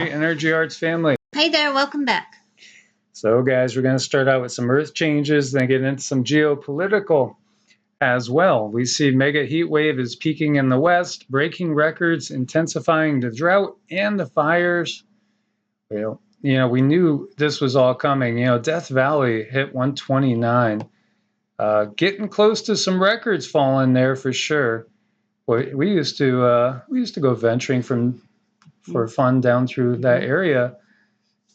Energy Arts family. Hey there, welcome back. So guys, we're going to start out with some earth changes, then get into some geopolitical as well. We see mega heat wave is peaking in the west, breaking records, intensifying the drought and the fires. Well, we knew this was all coming. Death Valley hit 129, getting close to some records falling there for sure. We used to go venturing for fun down through that area.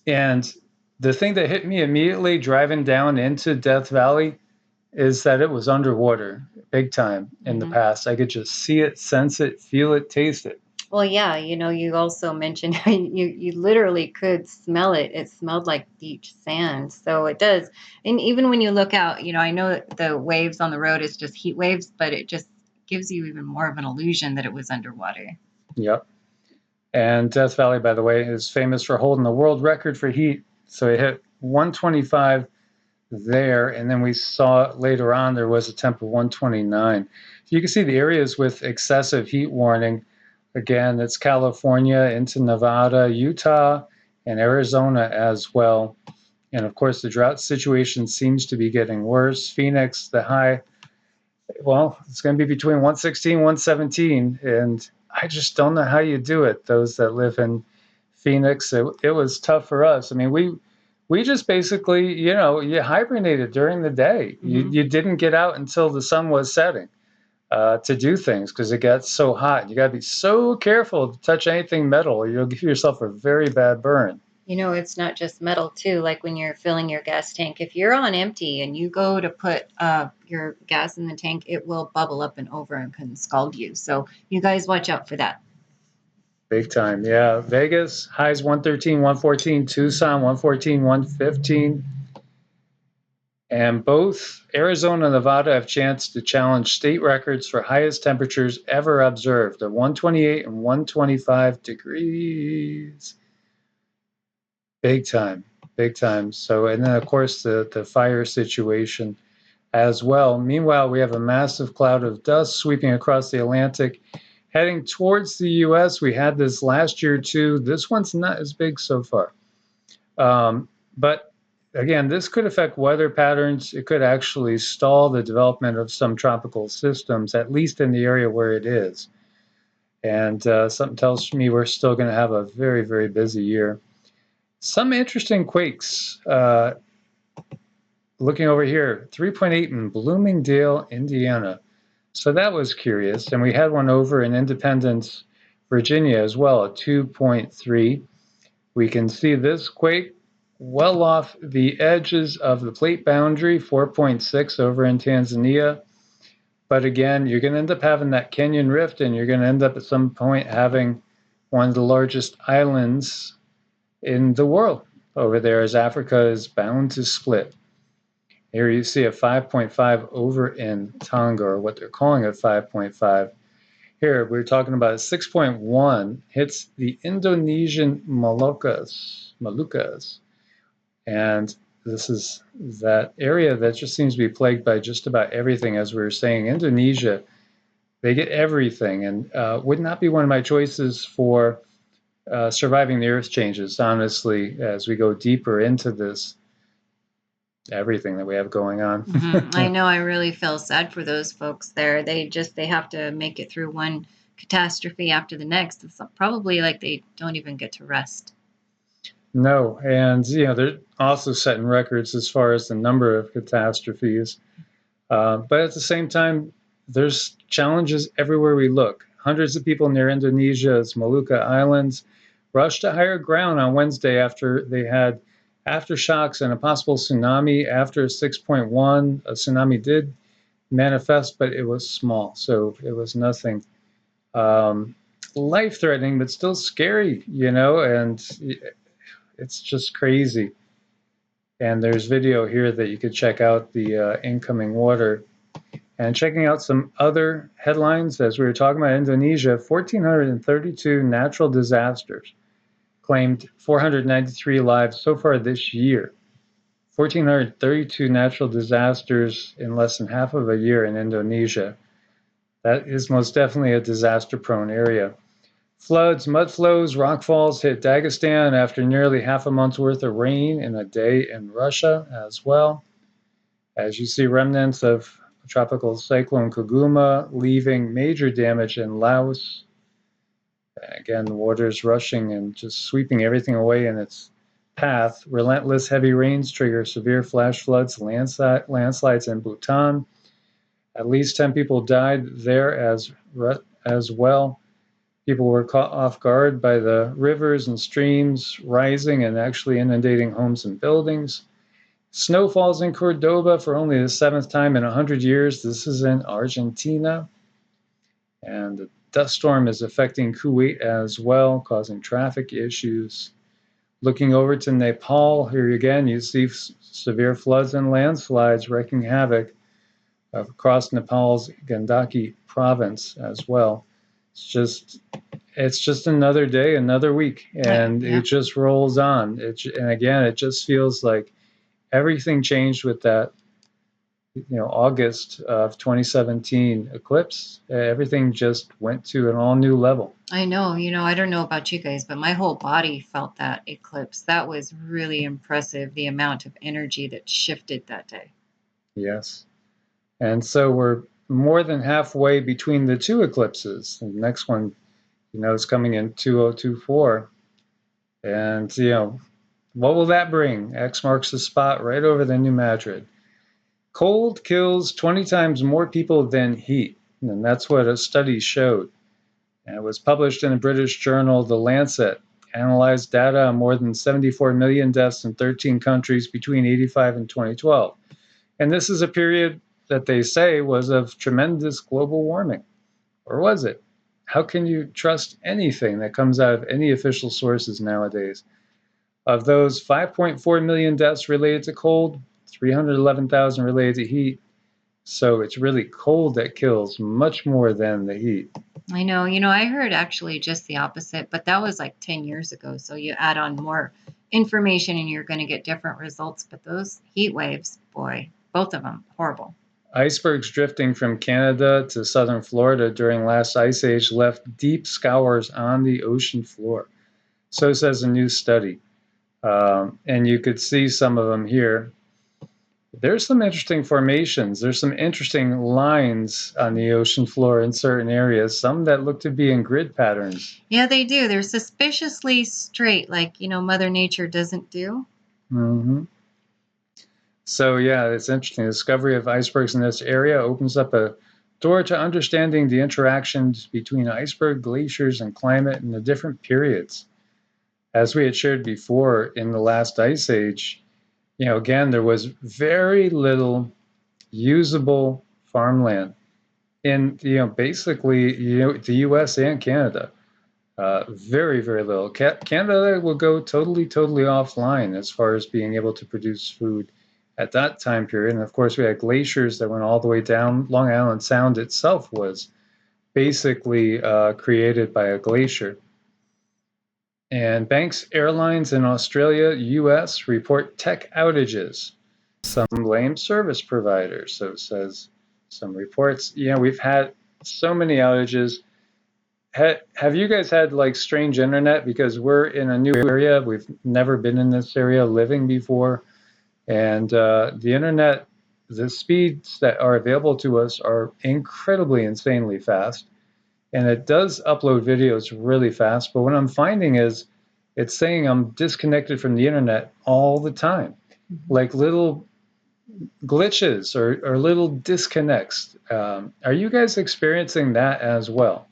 And the thing that hit me immediately driving down into Death Valley is that it was underwater big time in the past. I could just see it, sense it, feel it, taste it. Well, yeah, you also mentioned you literally could smell it. It smelled like beach sand. So it does. And even when you look out, I know that the waves on the road is just heat waves, but it just gives you even more of an illusion that it was underwater. Yep. And Death Valley, by the way, is famous for holding the world record for heat. So it hit 125 there, and then we saw later on there was a temp of 129. You can see the areas with excessive heat warning. Again, it's California into Nevada, Utah, and Arizona as well. And of course, the drought situation seems to be getting worse. Phoenix, the high, well, it's going to be between 116, 117, and I just don't know how you do it. Those that live in Phoenix, it was tough for us. I mean, we just basically, you hibernated during the day. You didn't get out until the sun was setting to do things because it got so hot. You got to be so careful to touch anything metal or you'll give yourself a very bad burn. It's not just metal too. Like when you're filling your gas tank, if you're on empty and you go to put your gas in the tank, it will bubble up and over and can scald you. So you guys watch out for that. Big time, yeah. Vegas, highs 113, 114. Tucson, 114, 115. And both Arizona and Nevada have chance to challenge state records for highest temperatures ever observed at 128 and 125 degrees. Big time, big time. So, and then of course the fire situation as well. Meanwhile, we have a massive cloud of dust sweeping across the Atlantic, heading towards the U.S. We had this last year too. This one's not as big so far. But again, this could affect weather patterns. It could actually stall the development of some tropical systems, at least in the area where it is. And something tells me we're still going to have a very, very busy year. Some interesting quakes. Looking over here, 3.8 in Bloomingdale, Indiana. So that was curious. And we had one over in Independence, Virginia as well, a 2.3. We can see this quake well off the edges of the plate boundary, 4.6 over in Tanzania. But again, you're going to end up having that Kenyan rift, and you're going to end up at some point having one of the largest islands in the world over there, as Africa is bound to split. Here you see a 5.5 over in Tonga, or what they're calling a 5.5. Here we're talking about a 6.1 hits the Indonesian Moluccas. And this is that area that just seems to be plagued by just about everything. As we were saying, Indonesia, they get everything, and would not be one of my choices for surviving the earth changes, honestly, as we go deeper into this, everything that we have going on. I know, I really feel sad for those folks there. They have to make it through one catastrophe after the next. It's probably like they don't even get to rest. No, and they're also setting records as far as the number of catastrophes. But at the same time, there's challenges everywhere we look. Hundreds of people near Indonesia's Molucca Islands rushed to higher ground on Wednesday after they had aftershocks and a possible tsunami. After 6.1, a tsunami did manifest, but it was small, so it was nothing life-threatening, but still scary, and it's just crazy. And there's video here that you could check out the incoming water. And checking out some other headlines, as we were talking about Indonesia, 1,432 natural disasters claimed 493 lives so far this year. 1,432 natural disasters in less than half of a year in Indonesia. That is most definitely a disaster-prone area. Floods, mud flows, rock falls hit Dagestan after nearly half a month's worth of rain in a day in Russia as well. As you see, remnants of tropical cyclone Koguma leaving major damage in Laos. Again, the water's rushing and just sweeping everything away in its path. Relentless heavy rains trigger severe flash floods, landslides in Bhutan. At least 10 people died there as well. People were caught off guard by the rivers and streams rising and actually inundating homes and buildings. Snow falls in Cordoba for only the 7th time in 100 years. This is in Argentina. And the dust storm is affecting Kuwait as well, causing traffic issues. Looking over to Nepal, here again, you see severe floods and landslides wreaking havoc across Nepal's Gandaki province as well. It's just another day, another week, and it just rolls on. And again, it just feels like everything changed with that, August of 2017 eclipse. Everything just went to an all new level. I know, I don't know about you guys, but my whole body felt that eclipse. That was really impressive, the amount of energy that shifted that day. Yes. And so we're more than halfway between the two eclipses. The next one, is coming in 2024. And, what will that bring? X marks the spot right over the New Madrid. Cold kills 20 times more people than heat. And that's what a study showed. And it was published in the British journal The Lancet. Analyzed data on more than 74 million deaths in 13 countries between 1985 and 2012. And this is a period that they say was of tremendous global warming. Or was it? How can you trust anything that comes out of any official sources nowadays? Of those, 5.4 million deaths related to cold, 311,000 related to heat. So it's really cold that kills much more than the heat. I know. I heard actually just the opposite, but that was like 10 years ago. So you add on more information and you're going to get different results. But those heat waves, boy, both of them, horrible. Icebergs drifting from Canada to southern Florida during last ice age left deep scours on the ocean floor. So says a new study. And you could see some of them here. There's some interesting formations. There's some interesting lines on the ocean floor in certain areas, some that look to be in grid patterns. Yeah, they do. They're suspiciously straight, like, Mother Nature doesn't do. Mm-hmm. So, yeah, it's interesting. The discovery of icebergs in this area opens up a door to understanding the interactions between iceberg glaciers and climate in the different periods. As we had shared before in the last ice age, again, there was very little usable farmland in, basically, the U.S. and Canada. Very, very little. Canada will go totally offline as far as being able to produce food at that time period. And of course, we had glaciers that went all the way down. Long Island Sound itself was basically created by a glacier. And Banks Airlines in Australia, US, report tech outages. Some blame service providers. So it says some reports. We've had so many outages. Have you guys had like strange internet? Because we're in a new area. We've never been in this area living before. And the internet, the speeds that are available to us are incredibly, insanely fast. And it does upload videos really fast. But what I'm finding is it's saying I'm disconnected from the internet all the time. Mm-hmm. Like little glitches or little disconnects. Are you guys experiencing that as well?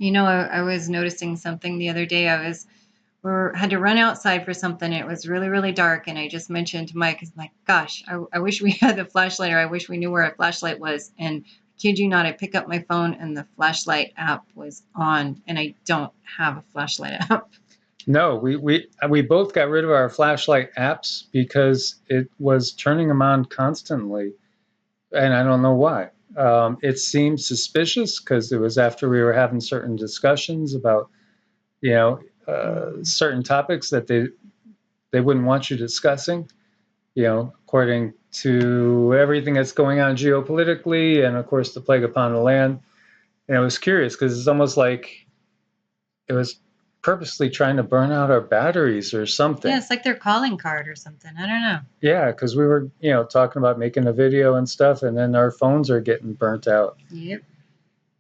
I was noticing something the other day. Had to run outside for something. It was really, really dark. And I just mentioned to Mike, I'm like, gosh, I wish we had the flashlight, or I wish we knew where a flashlight was. And kid you not, I pick up my phone and the flashlight app was on, and I don't have a flashlight app. No, we both got rid of our flashlight apps because it was turning them on constantly. And I don't know why. It seemed suspicious because it was after we were having certain discussions about, certain topics that they wouldn't want you discussing, according to everything that's going on geopolitically and, of course, the plague upon the land. And I was curious because it's almost like it was purposely trying to burn out our batteries or something. Yeah, it's like their calling card or something. I don't know. Yeah, because we were, talking about making a video and stuff, and then our phones are getting burnt out. Yep.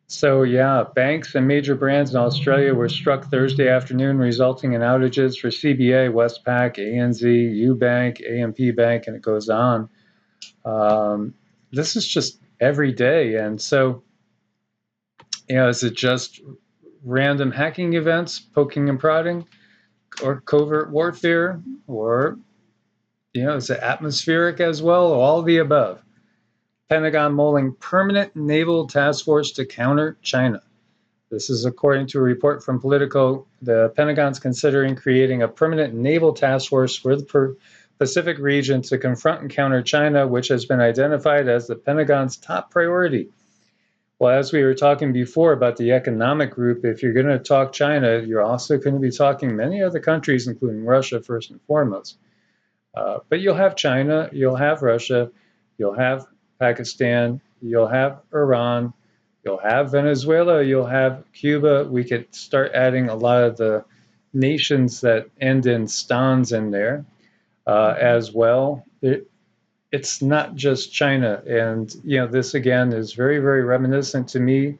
So yeah, banks and major brands in Australia were struck Thursday afternoon, resulting in outages for CBA, Westpac, ANZ, UBank, AMP Bank, and it goes on. This is just every day. And so, is it just random hacking events, poking and prodding, or covert warfare, or, is it atmospheric as well? All of the above. Pentagon mulling permanent naval task force to counter China. This is according to a report from Politico. The Pentagon's considering creating a permanent naval task force for the Pacific region to confront and counter China, which has been identified as the Pentagon's top priority. Well, as we were talking before about the economic group, if you're going to talk China, you're also going to be talking many other countries, including Russia, first and foremost. But you'll have China, you'll have Russia, you'll have Pakistan, you'll have Iran, you'll have Venezuela, you'll have Cuba. We could start adding a lot of the nations that end in stans in there as well. It's not just China. And, this again is very, very reminiscent to me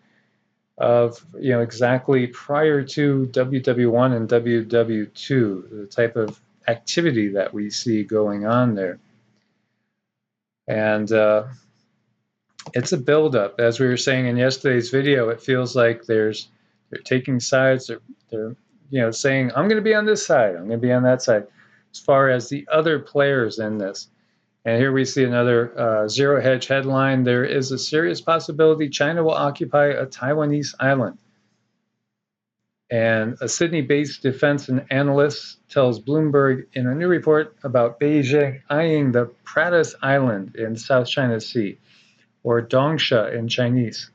of, exactly prior to WW1 and WW2, the type of activity that we see going on there. And it's a buildup. As we were saying in yesterday's video, it feels like they're taking sides. They're saying, I'm going to be on this side, I'm going to be on that side, as far as the other players in this. And here we see another Zero Hedge headline. There is a serious possibility China will occupy a Taiwanese island. And a Sydney-based defense analyst tells Bloomberg in a new report about Beijing eyeing the Pratas Island in South China Sea, or Dongsha in Chinese,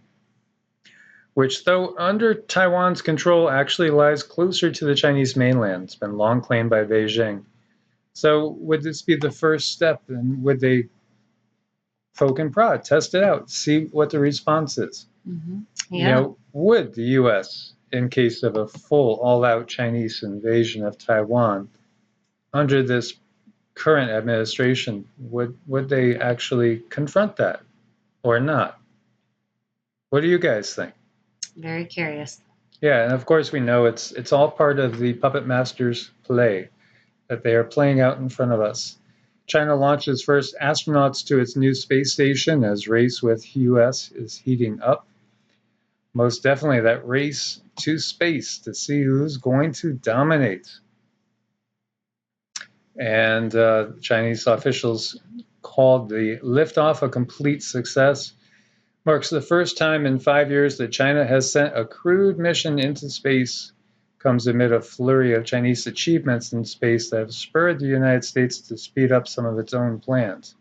which, though under Taiwan's control, actually lies closer to the Chinese mainland. It's been long claimed by Beijing. So would this be the first step? And would they poke and prod, test it out, see what the response is? Mm-hmm. Yeah. Would the U.S., in case of a full all-out Chinese invasion of Taiwan, under this current administration, would they actually confront that or not? What do you guys think? Very curious. Yeah, and of course we know it's all part of the puppet master's play that they are playing out in front of us. China launches first astronauts to its new space station as race with U.S. is heating up. Most definitely that race to space to see who's going to dominate. And Chinese officials called the liftoff a complete success. Marks the first time in 5 years that China has sent a crewed mission into space. Comes amid a flurry of Chinese achievements in space that have spurred the United States to speed up some of its own plans.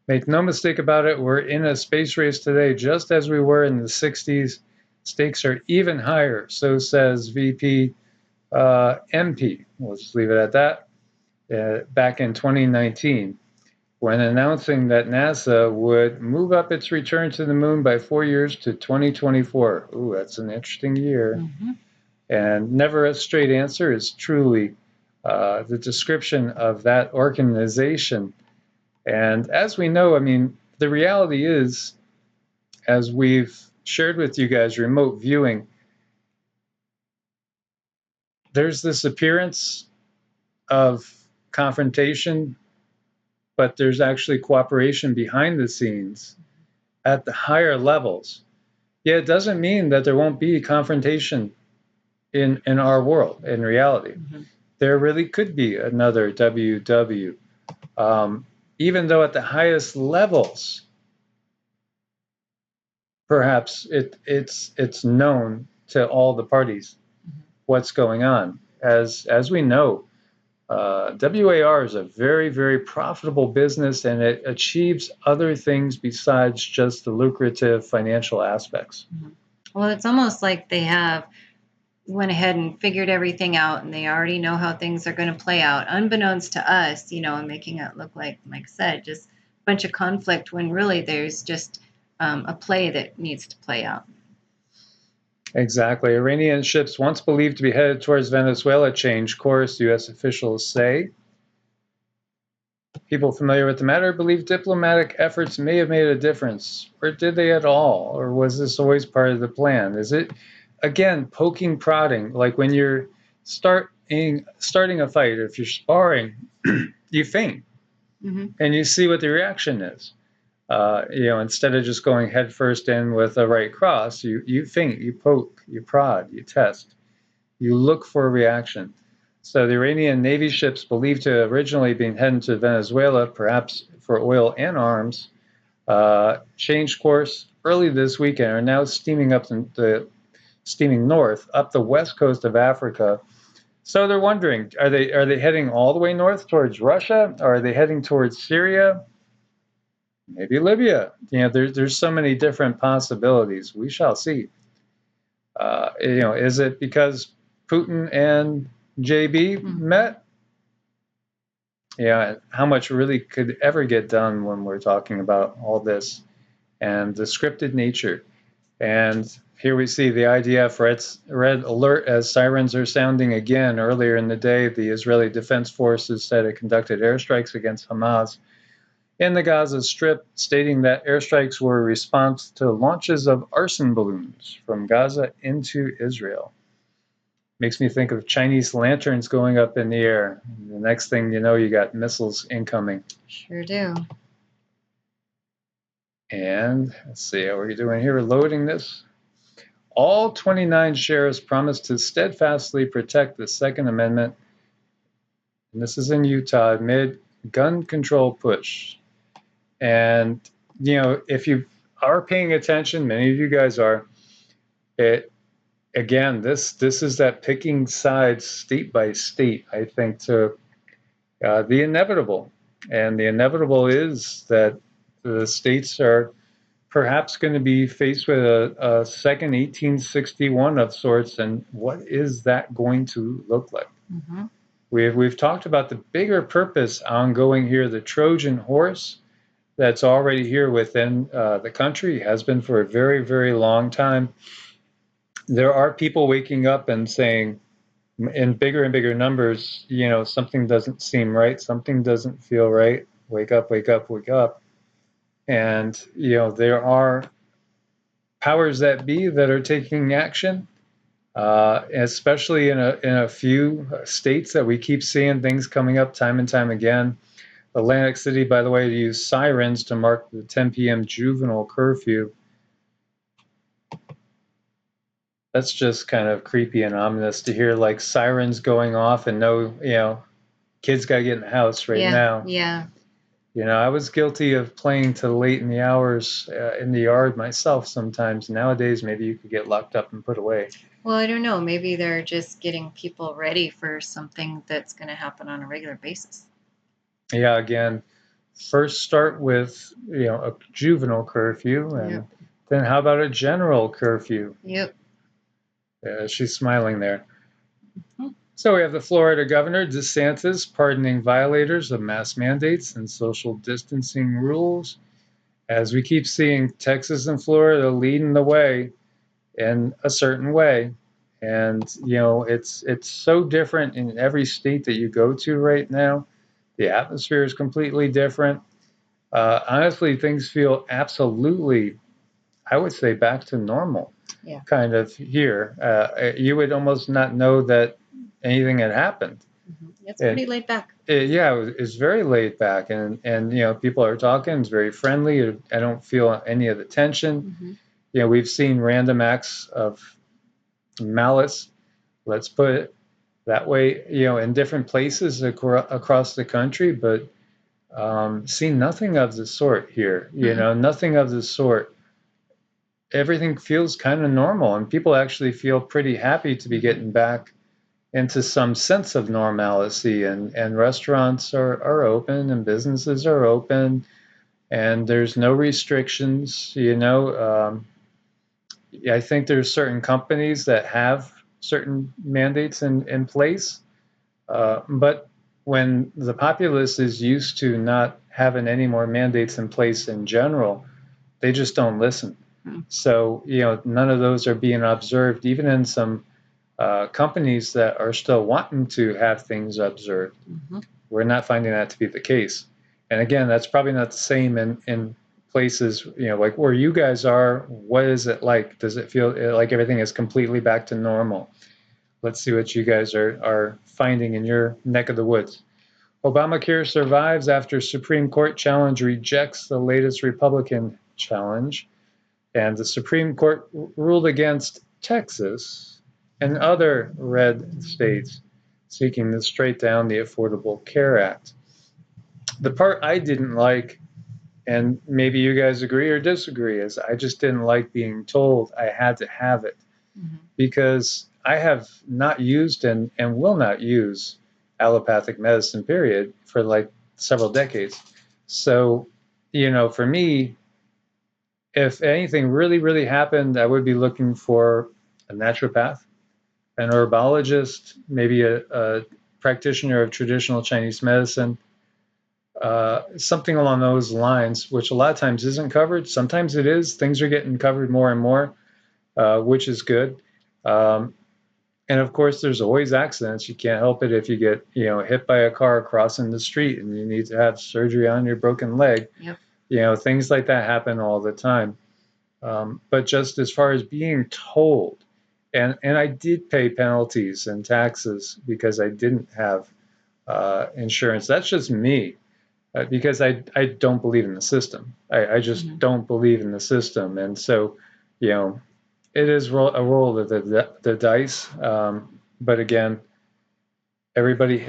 Make no mistake about it, we're in a space race today, just as we were in the 60s. Stakes are even higher, so says VP MP. We'll just leave it at that. Back in 2019, when announcing that NASA would move up its return to the moon by 4 years to 2024. Ooh, that's an interesting year. Mm-hmm. And never a straight answer is truly the description of that organization. And as we know, the reality is, as we've shared with you guys, remote viewing, there's this appearance of confrontation, but there's actually cooperation behind the scenes at the higher levels. Yeah, it doesn't mean that there won't be confrontation in our world, in reality. Mm-hmm. There really could be another WW, even though at the highest levels, perhaps it's known to all the parties what's going on. As we know, WAR is a very, very profitable business, and it achieves other things besides just the lucrative financial aspects. Mm-hmm. Well, it's almost like they went ahead and figured everything out, and they already know how things are going to play out, unbeknownst to us, and making it look like Mike said, just a bunch of conflict, when really there's just a play that needs to play out. Exactly. Iranian ships once believed to be headed towards Venezuela changed course, U.S. officials say. People familiar with the matter believe diplomatic efforts may have made a difference. Or did they at all? Or was this always part of the plan? Is it, again, poking, prodding, like when you're starting a fight, if you're sparring, you feint and you see what the reaction is. Instead of just going headfirst in with a right cross, you feint, you poke, you prod, you test, you look for a reaction. So the Iranian Navy ships believed to have originally been heading to Venezuela, perhaps for oil and arms, changed course early this weekend, are now steaming north up the west coast of Africa. So they're wondering, are they heading all the way north towards Russia? Or are they heading towards Syria? Maybe Libya. There's so many different possibilities. We shall see. Is it because Putin and JB met? Yeah, how much really could ever get done when we're talking about all this and the scripted nature. And here we see the IDF red alert as sirens are sounding again. Earlier in the day, the Israeli Defense Forces said it conducted airstrikes against Hamas in the Gaza Strip, stating that airstrikes were a response to launches of arson balloons from Gaza into Israel. Makes me think of Chinese lanterns going up in the air. The next thing you know, you got missiles incoming. Sure do. And let's see how we're doing here. Loading this. All 29 sheriffs promised to steadfastly protect the Second Amendment. And this is in Utah amid gun control push. And, if you are paying attention, many of you guys are, again, this is that picking sides state by state, I think, to the inevitable. And the inevitable is that the states are perhaps going to be faced with a second 1861 of sorts. And what is that going to look like? We've talked about the bigger purpose ongoing here, the Trojan horse that's already here within the country, has been for a very, very long time. There are people waking up and saying, in bigger and bigger numbers, something doesn't seem right, something doesn't feel right. Wake up, wake up, wake up. And, there are powers that be that are taking action, especially in a few states that we keep seeing things coming up time and time again. Atlantic City, by the way, used sirens to mark the 10 p.m. juvenile curfew. That's just kind of creepy and ominous to hear, like sirens going off and kids got to get in the house right now. Yeah. I was guilty of playing till late in the hours in the yard myself sometimes. Nowadays, maybe you could get locked up and put away. Well, I don't know. Maybe they're just getting people ready for something that's going to happen on a regular basis. Yeah, again, first start with, a juvenile curfew, and then how about a general curfew? Yep. She's smiling there. So we have the Florida Governor DeSantis pardoning violators of mask mandates and social distancing rules. As we keep seeing, Texas and Florida leading the way in a certain way. And, it's so different in every state that you go to right now. The atmosphere is completely different. Honestly, things feel absolutely, I would say, back to normal. Yeah. Kind of here. You would almost not know that anything had happened. It's pretty laid back. It's very laid back, and people are talking. It's very friendly. I don't feel any of the tension. We've seen random acts of malice, let's put it that way, in different places across the country, but seen nothing of the sort here. Nothing of the sort. Everything feels kind of normal, and people actually feel pretty happy to be getting back into some sense of normalcy, and restaurants are open and businesses are open and there's no restrictions. I think there's certain companies that have certain mandates in place, but when the populace is used to not having any more mandates in place in general, they just don't listen. So, none of those are being observed, even in some companies that are still wanting to have things observed. We're not finding that to be the case. And again, that's probably not the same in places, like where you guys are. What is it like? Does it feel like everything is completely back to normal? Let's see what you guys are finding in your neck of the woods. Obamacare survives after Supreme Court challenge rejects the latest Republican challenge. And the Supreme Court ruled against Texas and other red states seeking to straight down the Affordable Care Act. The part I didn't like, and maybe you guys agree or disagree, is I just didn't like being told I had to have it, because I have not used and will not use allopathic medicine, period, for like several decades. So, for me, if anything really, really happened, I would be looking for a naturopath, an herbologist, maybe a practitioner of traditional Chinese medicine, something along those lines, which a lot of times isn't covered. Sometimes it is. Things are getting covered more and more, which is good. And of course, there's always accidents. You can't help it if you get, hit by a car crossing the street and you need to have surgery on your broken leg. Yep. Things like that happen all the time. But just as far as being told, and I did pay penalties and taxes because I didn't have insurance. That's just me, because I don't believe in the system. I just don't believe in the system. And so, it is a roll of the dice. But again, everybody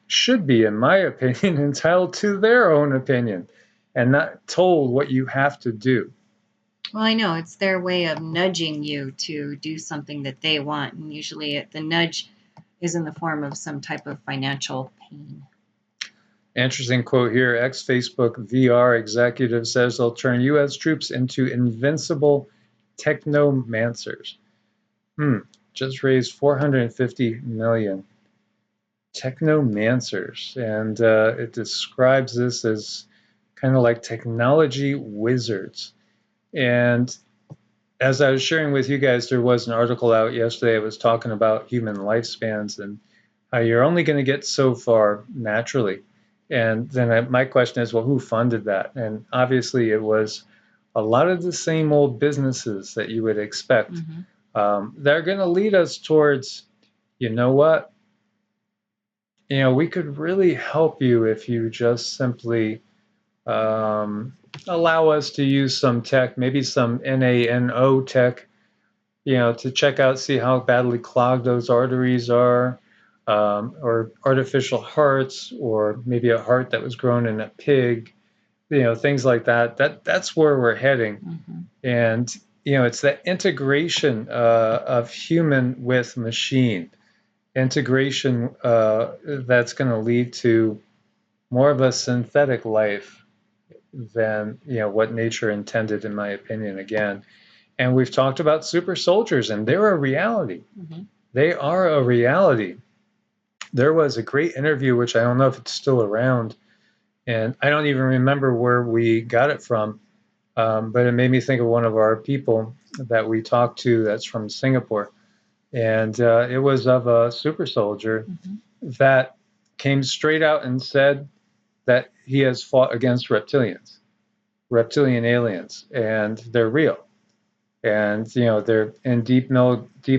should be, in my opinion, entitled to their own opinion and not told what you have to do. Well, I know it's their way of nudging you to do something that they want, and usually the nudge is in the form of some type of financial pain. Interesting quote here. Ex-Facebook VR executive says they'll turn U.S. troops into invincible technomancers. Just raised $450 million. Technomancers. And it describes this as kind of like technology wizards. And as I was sharing with you guys, there was an article out yesterday. It was talking about human lifespans and how you're only going to get so far naturally. And then my question is, well, who funded that? And obviously it was a lot of the same old businesses that you would expect. They're going to lead us towards, you know what? We could really help you if you just simply allow us to use some tech, maybe some NaNO tech, to check out, see how badly clogged those arteries are, or artificial hearts, or maybe a heart that was grown in a pig, things like that. That's where we're heading. And, it's that integration of human with machine, integration that's going to lead to more of a synthetic life than, what nature intended, in my opinion, again. And we've talked about super soldiers, and they're a reality. They are a reality. There was a great interview, which I don't know if it's still around, and I don't even remember where we got it from, but it made me think of one of our people that we talked to that's from Singapore. And it was of a super soldier that came straight out and said that he has fought against reptilians, reptilian aliens, and they're real. And, they're in deep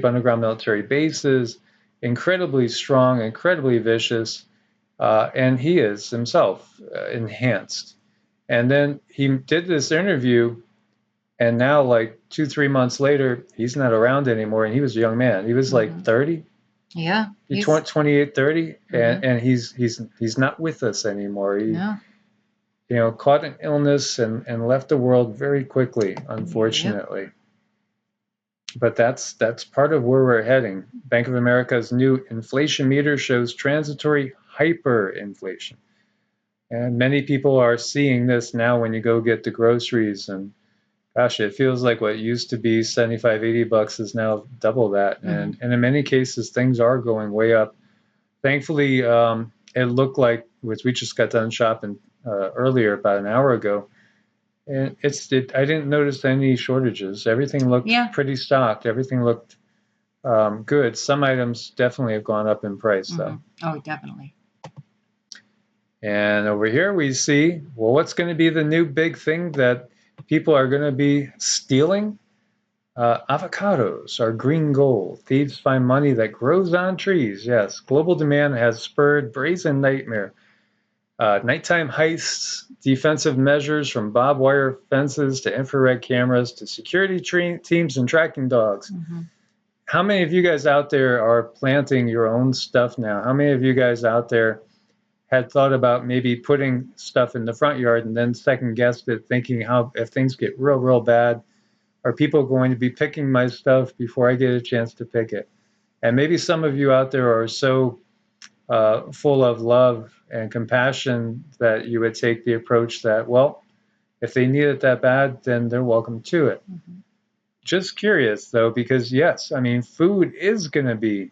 underground military bases, incredibly strong, incredibly vicious, and he is himself enhanced. And then he did this interview, and now, like 2-3 months later, he's not around anymore, and he was a young man. He was like 30. Yeah. 28, 30, and he's not with us anymore. He, caught an illness and left the world very quickly, unfortunately. But that's part of where we're heading. Bank of America's new inflation meter shows transitory hyperinflation. And many people are seeing this now when you go get the groceries. And gosh, it feels like what used to be 75, 80 bucks is now double that. And in many cases, things are going way up. Thankfully, it looked like, which we just got done shopping earlier, about an hour ago, And I didn't notice any shortages. Everything looked pretty stocked. Everything looked good. Some items definitely have gone up in price, though. Oh, definitely. And over here we see, well, what's going to be the new big thing that people are going to be stealing? Avocados are green gold. Thieves find money that grows on trees. Yes, global demand has spurred brazen nightmare. Nighttime heists, defensive measures from barbed wire fences to infrared cameras to security teams and tracking dogs. How many of you guys out there are planting your own stuff now? How many of you guys out there had thought about maybe putting stuff in the front yard and then second guessed it, thinking how if things get real bad, are people going to be picking my stuff before I get a chance to pick it? And maybe some of you out there are so full of love and compassion that you would take the approach that, well, if they need it that bad, then they're welcome to it. Just curious, though, because yes, I mean, food is going to be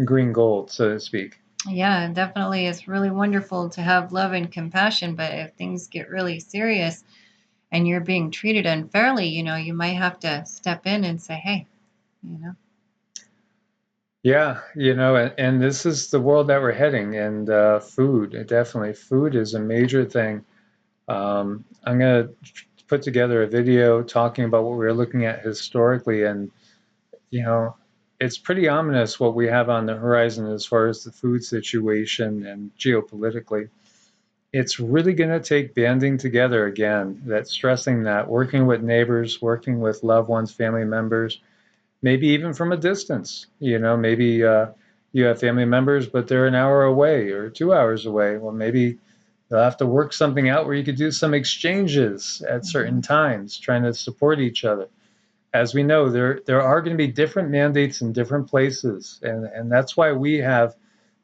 green gold, so to speak. Yeah, definitely. It's really wonderful to have love and compassion, but if things get really serious and you're being treated unfairly, you might have to step in and say, hey, Yeah, and this is the world that we're heading, and food, definitely. Food is a major thing. I'm going to put together a video talking about what we're looking at historically, and, it's pretty ominous what we have on the horizon as far as the food situation and geopolitically. It's really going to take banding together again, that stressing that, working with neighbors, working with loved ones, family members, maybe even from a distance. Maybe you have family members, but they're an hour away or 2 hours away. Well, maybe you'll have to work something out where you could do some exchanges at certain times, trying to support each other. As we know, there are going to be different mandates in different places, and that's why we have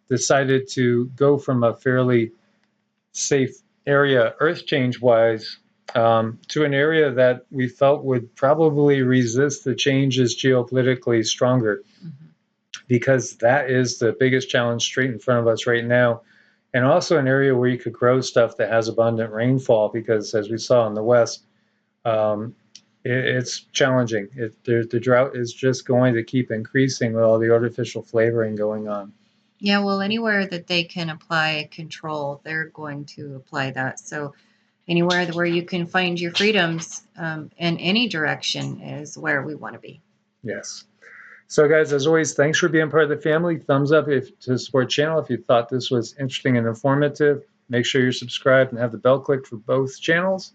decided to go from a fairly safe area, earth change wise, to an area that we felt would probably resist the changes geopolitically stronger, because that is the biggest challenge straight in front of us right now. And also an area where you could grow stuff that has abundant rainfall, because as we saw in the West, it's challenging. The drought is just going to keep increasing with all the artificial flavoring going on. Yeah, well, anywhere that they can apply control, they're going to apply that. So anywhere where you can find your freedoms in any direction is where we want to be. Yes. So guys, as always, thanks for being part of the family. Thumbs up to support the channel. If you thought this was interesting and informative, make sure you're subscribed and have the bell clicked for both channels.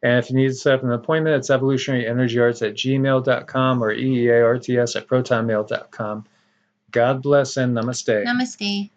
And if you need to set up an appointment, it's evolutionaryenergyarts@gmail.com or EEARTS@protonmail.com. God bless and namaste. Namaste.